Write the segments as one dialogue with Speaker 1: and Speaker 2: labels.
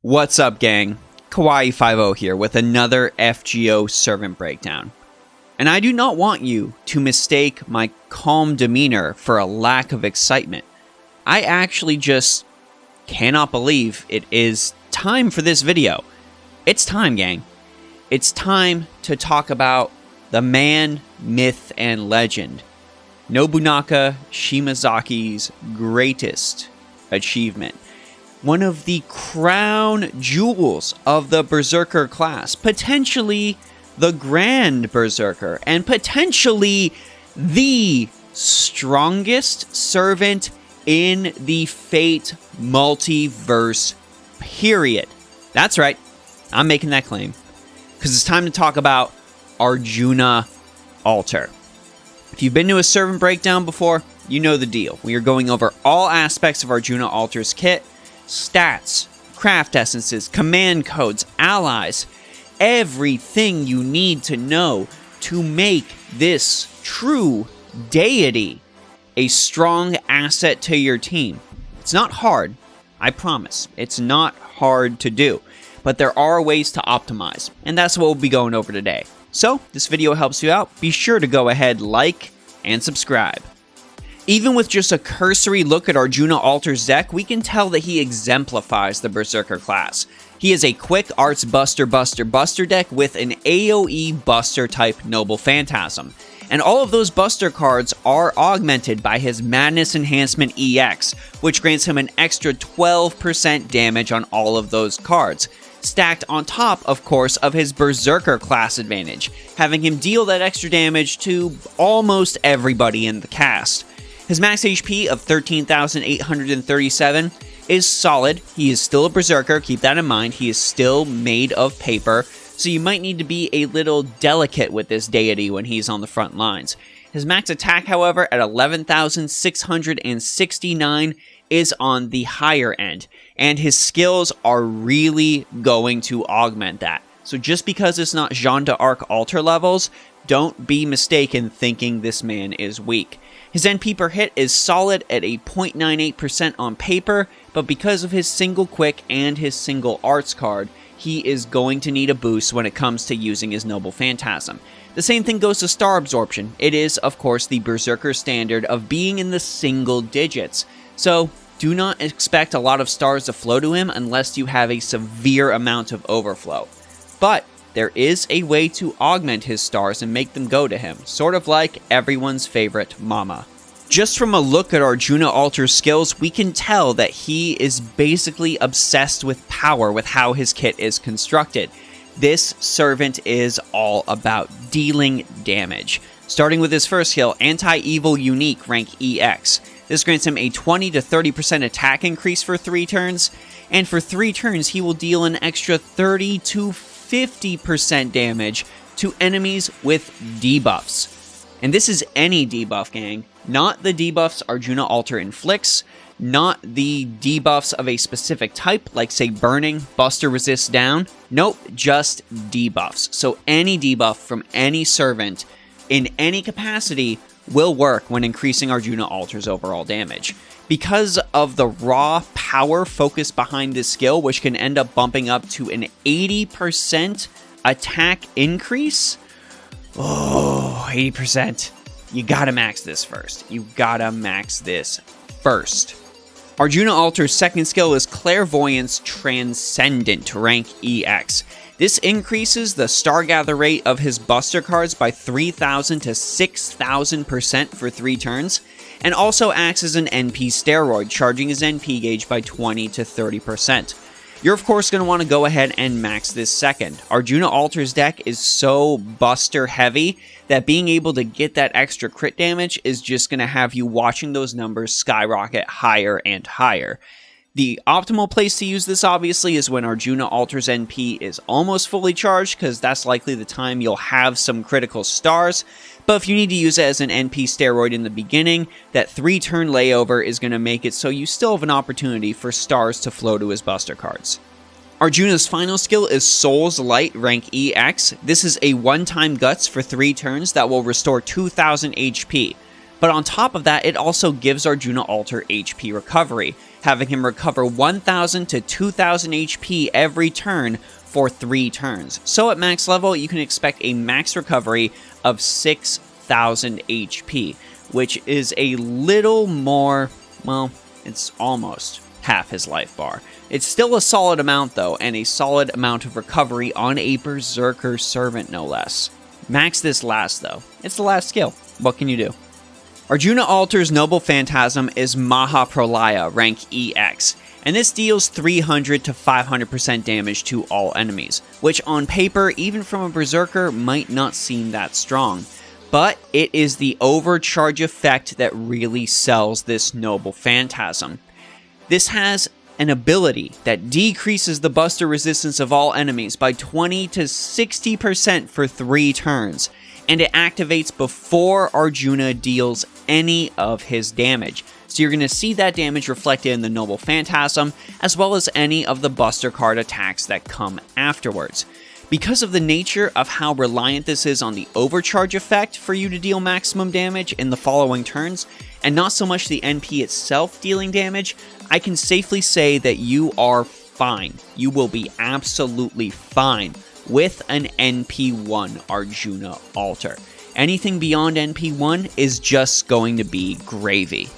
Speaker 1: What's up, gang? Kawaii50 here with another FGO servant breakdown. And I do not want you to mistake my calm demeanor for a lack of excitement. I actually just cannot believe it is time for this video. It's time, gang. It's time to talk about the man, myth, and legend, Nobunaka Shimazaki's greatest achievement. One of the crown jewels of the Berserker class, potentially the Grand Berserker, and potentially the strongest servant in the Fate multiverse, period. That's right, I'm making that claim, because it's time to talk about Arjuna Alter. If you've been to a servant breakdown before, you know the deal. We are going over all aspects of Arjuna Alter's kit, stats, craft essences, command codes, allies, everything you need to know to make this true deity a strong asset to your team. It's not hard, I promise. It's not hard to do, but there are ways to optimize, and that's what we'll be going over today. So, this video helps you out. Be sure to go ahead, like, and subscribe. Even with just a cursory look at Arjuna Alter's deck, we can tell that he exemplifies the Berserker class. He is a quick arts buster deck with an AoE buster type Noble Phantasm. And all of those buster cards are augmented by his Madness Enhancement EX, which grants him an extra 12% damage on all of those cards, stacked on top, of course, of his Berserker class advantage, having him deal that extra damage to almost everybody in the cast. His max HP of 13,837 is solid. He is still a Berserker, keep that in mind. He is still made of paper, so you might need to be a little delicate with this deity when he's on the front lines. His max attack, however, at 11,669 is on the higher end, and his skills are really going to augment that. So just because it's not Jeanne d'Arc Alter levels, don't be mistaken thinking this man is weak. His NP per hit is solid at a 0.98% on paper, but because of his single quick and his single arts card, he is going to need a boost when it comes to using his Noble Phantasm. The same thing goes to star absorption. It is, of course, the Berserker standard of being in the single digits. So do not expect a lot of stars to flow to him unless you have a severe amount of overflow. But there is a way to augment his stars and make them go to him, sort of like everyone's favorite mama. Just from a look at Arjuna Alter's skills, we can tell that he is basically obsessed with power with how his kit is constructed. This servant is all about dealing damage. Starting with his first skill, Anti-Evil Unique, rank EX. This grants him a 20 to 30% attack increase for 3 turns, and for 3 turns he will deal an extra 30 to 50% damage to enemies with debuffs. And this is any debuff, gang. Not the debuffs Arjuna Alter inflicts, not the debuffs of a specific type, like say burning, buster resist down. Nope, just debuffs. So any debuff from any servant in any capacity will work when increasing Arjuna Alter's overall damage. Because of the raw power focus behind this skill, which can end up bumping up to an 80% attack increase. Oh, 80%. You gotta max this first. Arjuna Alter's second skill is Clairvoyance Transcendent, rank EX. This increases the Stargather rate of his buster cards by 3,000 to 6,000% for 3 turns, and also acts as an NP steroid, charging his NP gauge by 20 to 30%. You're of course going to want to go ahead and max this second. Arjuna Alter's deck is so buster heavy that being able to get that extra crit damage is just going to have you watching those numbers skyrocket higher and higher. The optimal place to use this, obviously, is when Arjuna Alter's NP is almost fully charged, because that's likely the time you'll have some critical stars. But if you need to use it as an NP steroid in the beginning, that 3-turn layover is going to make it so you still have an opportunity for stars to flow to his buster cards. Arjuna's final skill is Soul's Light, rank EX. This is a one-time guts for 3 turns that will restore 2,000 HP. But on top of that, it also gives Arjuna Alter HP recovery, having him recover 1000 to 2000 HP every turn for 3 turns. So at max level, you can expect a max recovery of 6000 HP, which is a little more, well, it's almost half his life bar. It's still a solid amount though, and a solid amount of recovery on a Berserker Servant no less. Max this last though. It's the last skill. What can you do? Arjuna Alter's Noble Phantasm is Mahapralaya, rank EX, and this deals 300 to 500% damage to all enemies, which on paper, even from a Berserker, might not seem that strong. But it is the overcharge effect that really sells this Noble Phantasm. This has an ability that decreases the buster resistance of all enemies by 20 to 60% for 3 turns, and it activates before Arjuna deals any of his damage. So you're going to see that damage reflected in the Noble Phantasm, as well as any of the buster card attacks that come afterwards. Because of the nature of how reliant this is on the overcharge effect for you to deal maximum damage in the following turns, and not so much the NP itself dealing damage, I can safely say that you are fine. You will be absolutely fine with an NP1 Arjuna Alter. Anything beyond NP1 is just going to be gravy.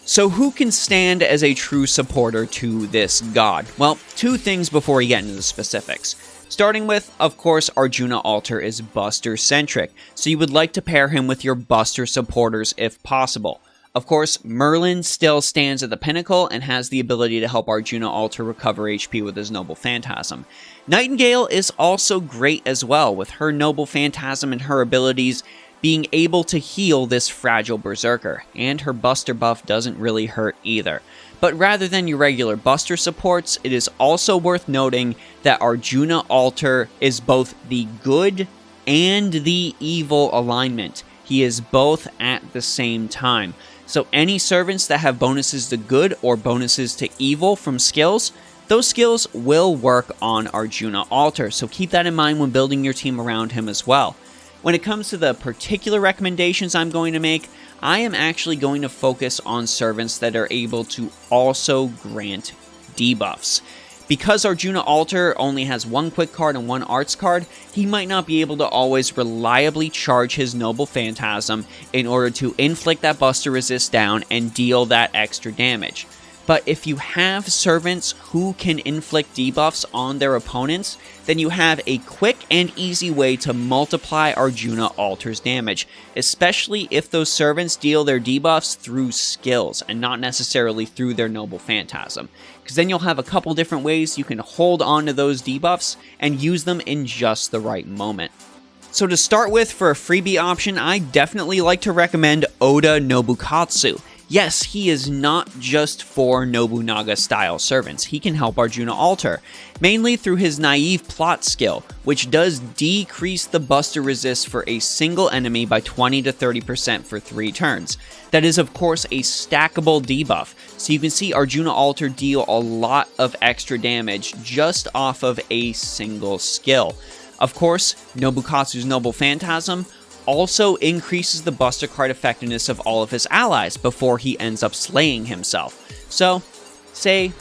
Speaker 1: So who can stand as a true supporter to this god? Well, 2 things before we get into the specifics. Starting with, of course, Arjuna Alter is Buster-centric, so you would like to pair him with your Buster supporters if possible. Of course, Merlin still stands at the pinnacle and has the ability to help Arjuna Alter recover HP with his Noble Phantasm. Nightingale is also great as well, with her Noble Phantasm and her abilities being able to heal this fragile Berserker, and her Buster buff doesn't really hurt either. But rather than your regular Buster supports, it is also worth noting that Arjuna Alter is both the good and the evil alignment. He is both at the same time. So any servants that have bonuses to good or bonuses to evil from skills, those skills will work on Arjuna Alter, so keep that in mind when building your team around him as well. When it comes to the particular recommendations I'm going to make, I am actually going to focus on servants that are able to also grant debuffs. Because Arjuna Alter only has 1 quick card and 1 arts card, he might not be able to always reliably charge his Noble Phantasm in order to inflict that Buster Resist down and deal that extra damage. But if you have servants who can inflict debuffs on their opponents, then you have a quick and easy way to multiply Arjuna Alter's damage, especially if those servants deal their debuffs through skills and not necessarily through their Noble Phantasm. Because then you'll have a couple different ways you can hold on to those debuffs and use them in just the right moment. So to start with, for a freebie option, I definitely like to recommend Oda Nobukatsu. Yes, he is not just for Nobunaga-style servants. He can help Arjuna Alter, mainly through his Naive Plot skill, which does decrease the Buster Resist for a single enemy by 20 to 30% for 3 turns. That is, of course, a stackable debuff, so you can see Arjuna Alter deal a lot of extra damage just off of a single skill. Of course, Nobukatsu's Noble Phantasm also increases the Buster card effectiveness of all of his allies before he ends up slaying himself. So, say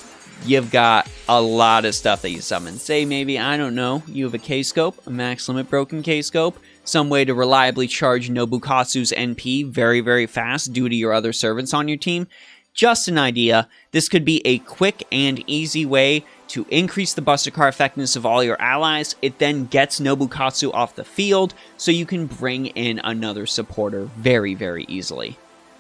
Speaker 1: you've got a lot of stuff that you summon. Say maybe, I don't know, you have a K-Scope, a max limit broken K-Scope, some way to reliably charge Nobukatsu's NP very, very fast due to your other servants on your team. Just an idea, this could be a quick and easy way to increase the Buster card effectiveness of all your allies. It then gets Nobukatsu off the field, so you can bring in another supporter very, very easily.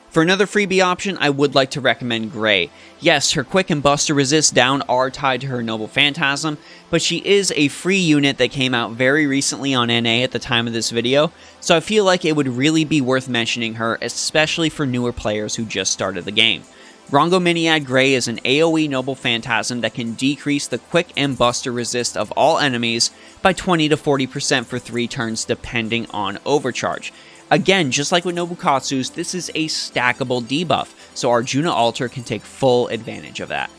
Speaker 1: For another freebie option, I would like to recommend Gray. Yes, her quick and Buster Resist down are tied to her Noble Phantasm, but she is a free unit that came out very recently on NA at the time of this video, so I feel like it would really be worth mentioning her, especially for newer players who just started the game. Rongo Miniad Gray is an AoE Noble Phantasm that can decrease the quick and Buster Resist of all enemies by 20 to 40% for 3 turns depending on overcharge. Again, just like with Nobukatsu's, this is a stackable debuff, so Arjuna Alter can take full advantage of that.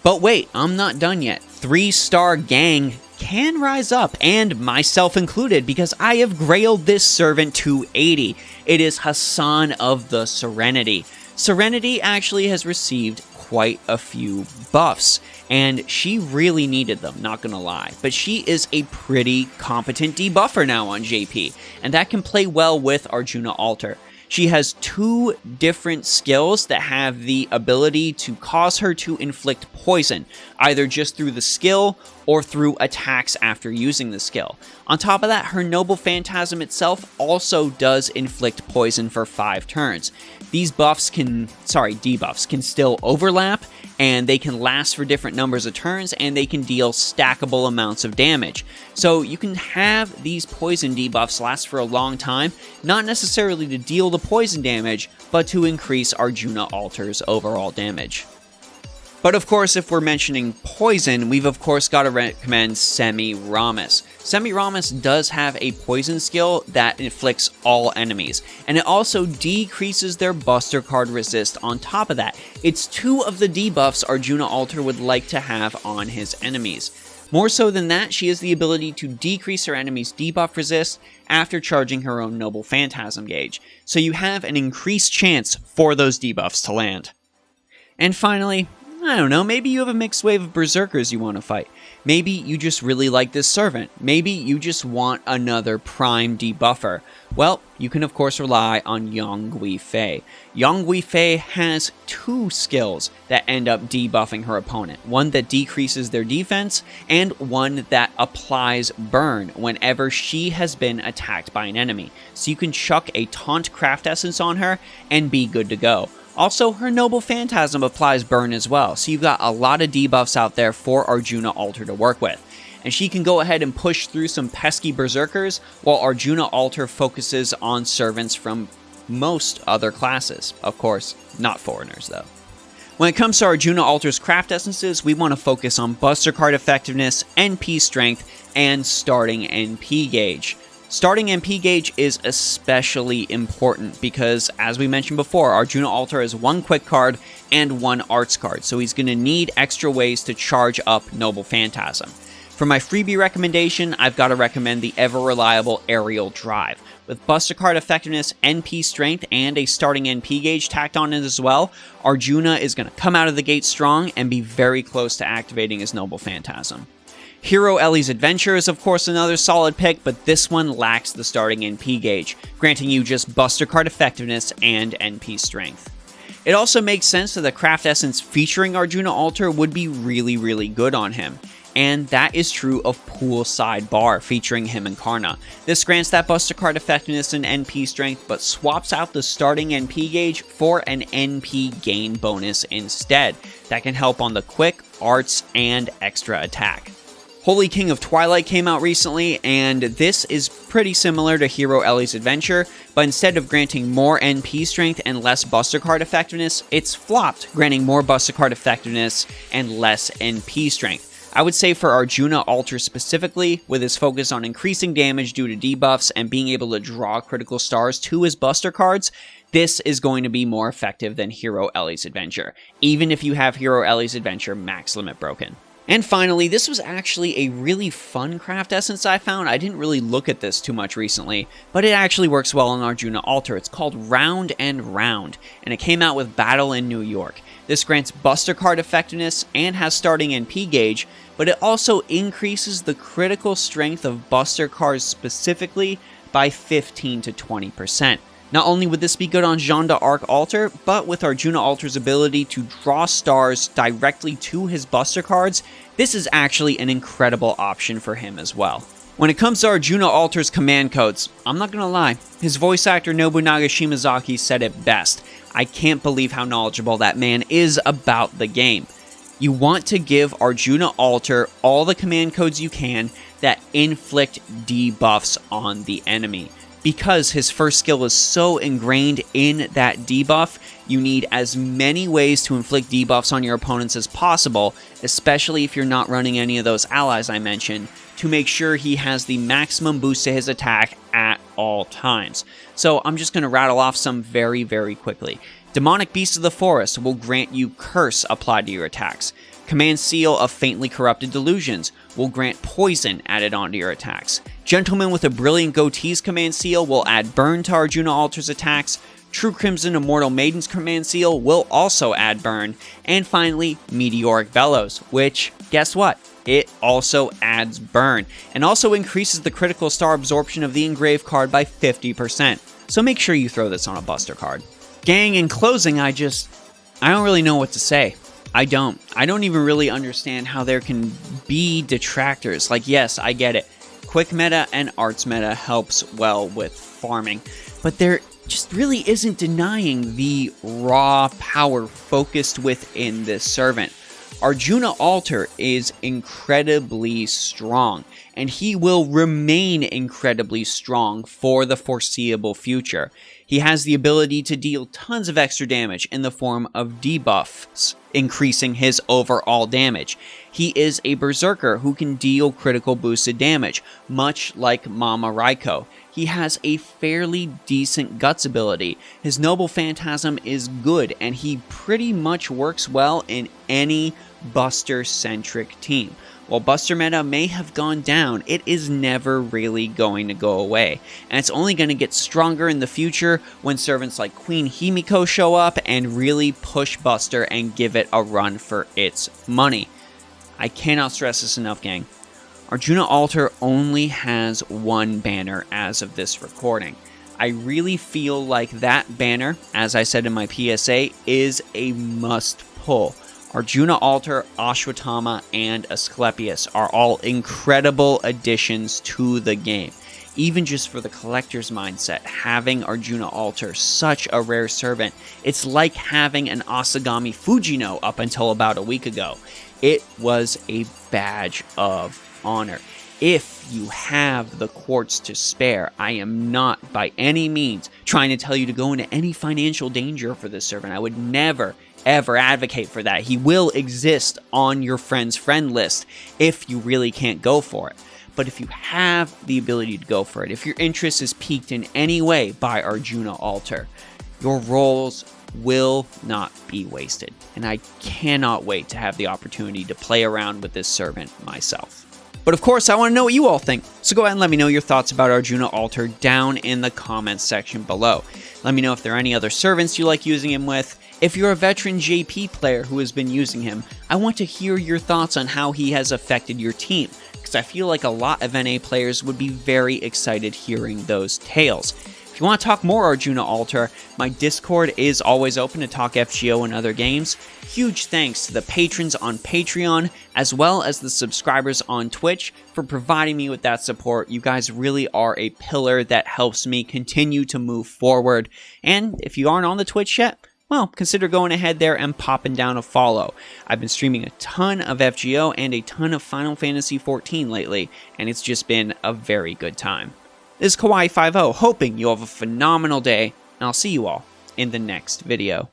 Speaker 1: But wait, I'm not done yet. 3-star Gang can rise up, and myself included, because I have grailed this servant to 80. It is Hassan of the Serenity. Serenity actually has received quite a few buffs, and she really needed them, not gonna lie. But she is a pretty competent debuffer now on JP, and that can play well with Arjuna Alter. She has 2 different skills that have the ability to cause her to inflict poison, either just through the skill or through attacks after using the skill. On top of that, her Noble Phantasm itself also does inflict poison for 5 turns. These debuffs can still overlap, and they can last for different numbers of turns, and they can deal stackable amounts of damage. So you can have these poison debuffs last for a long time, not necessarily to deal the poison damage, but to increase Arjuna Alter's overall damage. But of course, if we're mentioning poison, we've of course got to recommend Semiramis. Semiramis does have a poison skill that inflicts all enemies, and it also decreases their Buster Card resist on top of that. It's 2 of the debuffs Arjuna Alter would like to have on his enemies. More so than that, she has the ability to decrease her enemy's debuff resist after charging her own Noble Phantasm gauge, so you have an increased chance for those debuffs to land. And finally, I don't know, maybe you have a mixed wave of berserkers you want to fight. Maybe you just really like this servant. Maybe you just want another prime debuffer. Well, you can of course rely on Yang Guifei. Yang Guifei has 2 skills that end up debuffing her opponent. One that decreases their defense, and one that applies burn whenever she has been attacked by an enemy. So you can chuck a Taunt Craft Essence on her and be good to go. Also, her Noble Phantasm applies burn as well, so you've got a lot of debuffs out there for Arjuna Alter to work with. And she can go ahead and push through some pesky berserkers, while Arjuna Alter focuses on servants from most other classes. Of course, not foreigners though. When it comes to Arjuna Alter's craft essences, we want to focus on Buster Card effectiveness, NP strength, and starting NP gauge. Starting NP gauge is especially important because, as we mentioned before, Arjuna Alter has 1 quick card and 1 arts card, so he's going to need extra ways to charge up Noble Phantasm. For my freebie recommendation, I've got to recommend the ever-reliable Aerial Drive. With Buster Card effectiveness, NP strength, and a starting NP gauge tacked on it as well, Arjuna is going to come out of the gate strong and be very close to activating his Noble Phantasm. Hero Ellie's Adventure is of course another solid pick, but this one lacks the starting NP gauge, granting you just Buster Card effectiveness and NP strength. It also makes sense that the craft essence featuring Arjuna Alter would be really good on him, and that is true of Poolside Bar featuring him and Karna. This grants that Buster Card effectiveness and NP strength, but swaps out the starting NP gauge for an NP gain bonus instead. That can help on the quick, arts, and extra attack. Holy King of Twilight came out recently, and this is pretty similar to Hero Ellie's Adventure, but instead of granting more NP strength and less Buster Card effectiveness, it's flopped, granting more Buster Card effectiveness and less NP strength. I would say for Arjuna Alter specifically, with his focus on increasing damage due to debuffs and being able to draw critical stars to his Buster Cards, this is going to be more effective than Hero Ellie's Adventure, even if you have Hero Ellie's Adventure max limit broken. And finally, this was actually a really fun craft essence I found. I didn't really look at this too much recently, but it actually works well on Arjuna Alter. It's called Round and Round, and it came out with Battle in New York. This grants Buster Card effectiveness and has starting NP gauge, but it also increases the critical strength of Buster Cards specifically by 15 to 20%. Not only would this be good on Jeanne d'Arc Alter, but with Arjuna Alter's ability to draw stars directly to his Buster Cards, this is actually an incredible option for him as well. When it comes to Arjuna Alter's command codes, I'm not gonna lie, his voice actor Nobunaga Shimazaki said it best. I can't believe how knowledgeable that man is about the game. You want to give Arjuna Alter all the command codes you can that inflict debuffs on the enemy. Because his first skill is so ingrained in that debuff, you need as many ways to inflict debuffs on your opponents as possible, especially if you're not running any of those allies I mentioned, to make sure he has the maximum boost to his attack at all times. So I'm just going to rattle off some very quickly. Demonic Beast of the Forest will grant you Curse applied to your attacks. Command Seal of Faintly Corrupted Delusions will grant poison added onto your attacks. Gentleman with a Brilliant Goatee's Command Seal will add burn to Arjuna Alter's attacks. True Crimson Immortal Maiden's Command Seal will also add burn. And finally, Meteoric Bellows, which, guess what? It also adds burn, and also increases the critical star absorption of the engraved card by 50%. So make sure you throw this on a Buster card. Gang, in closing, I don't really know what to say. I don't even really understand how there can be detractors. Like, yes, I get it. Quick meta and arts meta helps well with farming, but there just really isn't denying the raw power focused within this servant. Arjuna Alter is incredibly strong, and he will remain incredibly strong for the foreseeable future. He has the ability to deal tons of extra damage in the form of debuffs, increasing his overall damage. He is a berserker who can deal critical boosted damage, much like Mama Raiko. He has a fairly decent guts ability. His noble phantasm is good, and he pretty much works well in any Buster-centric team. While Buster meta may have gone down, it is never really going to go away, and it's only going to get stronger in the future when servants like Queen Himiko show up and really push Buster and give it a run for its money. I cannot stress this enough, gang. Arjuna Alter only has one banner as of this recording. I really feel like that banner, as I said in my PSA, is a must pull. Arjuna Alter, Ashwatthama, and Asclepius are all incredible additions to the game. Even just for the collector's mindset, having Arjuna Alter, such a rare servant, it's like having an Asagami Fujino up until about a week ago. It was a badge of honor. If you have the quartz to spare, I am not by any means trying to tell you to go into any financial danger for this servant. I would never ever advocate for that. He will exist on your friend's friend list if you really can't go for it. But if you have the ability to go for it, if your interest is piqued in any way by Arjuna Alter, your rolls will not be wasted. And I cannot wait to have the opportunity to play around with this servant myself. But of course, I want to know what you all think, so go ahead and let me know your thoughts about Arjuna Alter down in the comments section below. Let me know if there are any other servants you like using him with. If you're a veteran JP player who has been using him, I want to hear your thoughts on how he has affected your team, because I feel like a lot of NA players would be very excited hearing those tales. If you want to talk more Arjuna Alter, my Discord is always open to talk FGO and other games. Huge thanks to the patrons on Patreon, as well as the subscribers on Twitch for providing me with that support. You guys really are a pillar that helps me continue to move forward. And if you aren't on the Twitch yet, well, consider going ahead there and popping down a follow. I've been streaming a ton of FGO and a ton of Final Fantasy XIV lately, and it's just been a very good time. This is Kawaii50, hoping you have a phenomenal day, and I'll see you all in the next video.